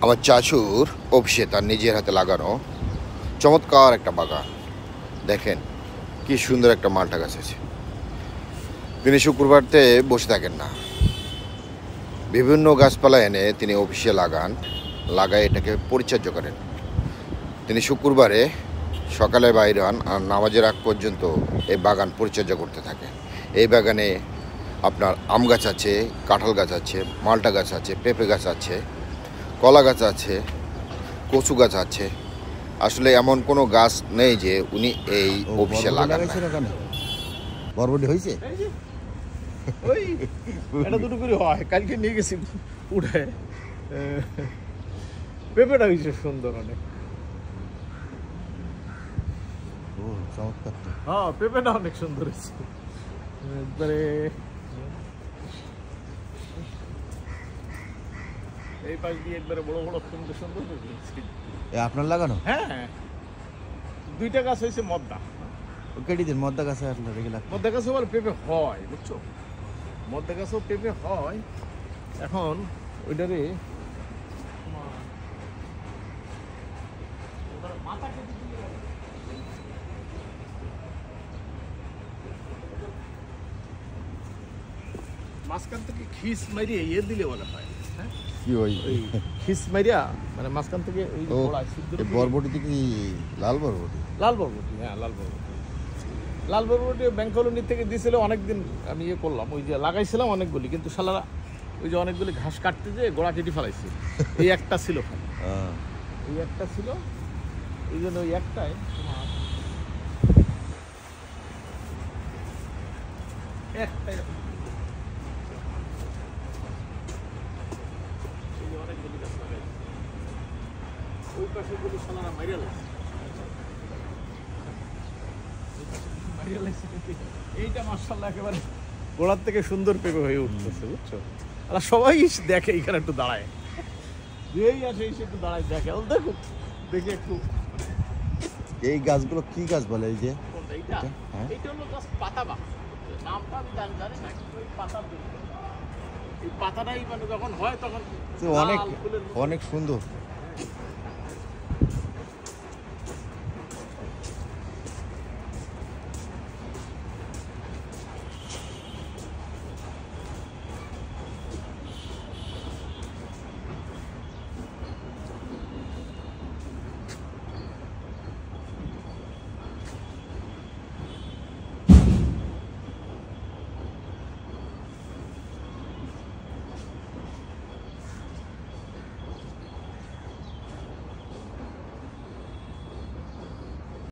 আমার চাচুর অফিসে তার নিজের হাতে লাগানো চমৎকার একটা বাগান। দেখেন কি সুন্দর একটা মালটা গাছ আছে। তিনি শুক্রবারতে বসে থাকেন না, বিভিন্ন গাছপালা এনে তিনি অফিসে লাগায় এটাকে পরিচর্যা করেন। তিনি শুক্রবারে সকালে বাইরে হন আর নামাজের আগ পর্যন্ত এই বাগান পরিচর্যা করতে থাকে। এই বাগানে আপনার আম গাছ আছে, কাঁঠাল গাছ আছে, মালটা গাছ আছে, পেঁপে গাছ আছে, কলা গাছ আছে, কচু গাছ আছে। আসলে এমন কোনো গাছ নেই যে উনি এই অফিসে লাগান না। বরবটি হয়েছে, ওই এটা দুটো করে হয়, কালকে নিয়ে গেছি উঠে। পেঁপেটা হয়েছে সুন্দর অনেক। চমৎকার তো। হ্যাঁ, পেঁপেটা অনেক সুন্দর হয়েছে একবারে। এই পাশ দিয়ে একবারে বড় বড় সুন্দর সুন্দর আপনার লাগানো? হ্যাঁ, দুইটা গাছ হয়েছে মদ্দা। কেটে দিন, মদ্দা গাছে আসলে রেখে লাগবে। মদ্দা গাছে বলে পেঁপে হয়, বুঝছো? মদ্দা গাছেও পেঁপে হয়। এখন ওইটারে মাঝখান থেকে খিস মারিয়ে ইয়ে দিলে বলে হয়। হ্যাঁ, কি ওই খিস মারিয়া মানে মাঝখান থেকে ওই বরবটিতে কি লাল বরবটি? লাল বরবটি, হ্যাঁ লাল বরবটি। লাল বরবটি ব্যাংক কলোনি থেকে দিয়েছিল অনেকদিন। আমি ইয়ে করলাম, ওই যে লাগাইছিলাম অনেকগুলি, কিন্তু শালারা ওই যে অনেকগুলি ঘাস কাটতে যেয়ে গোড়া কেটে ফেলাইছি। এই একটা ছিল, এই একটা ছিল, এই জন্য ওই একটাই একটাই অনেকগুলি গাছ লাগাই। ওই পাশে গুলি শালারা মাইরা লাগছে। এইটা মাশাআল্লাহ একেবারে গোড়ার থেকে সুন্দর পেঁপে হয়ে উঠতেছে, বুঝছো? আর সবাই দেখে এইখানে একটু দাঁড়ায়, যেই আসে এসে একটু দাঁড়ায় দেখে, দেখো দেখে একটু। এই গাছগুলো কি গাছ বলে? এই যে এইটা হলো গাছ পাতাবা, নামটা আমি জানি না, ওই পাতা, এই পাতাটাই মানে যখন হয় তখন অনেক অনেক সুন্দর।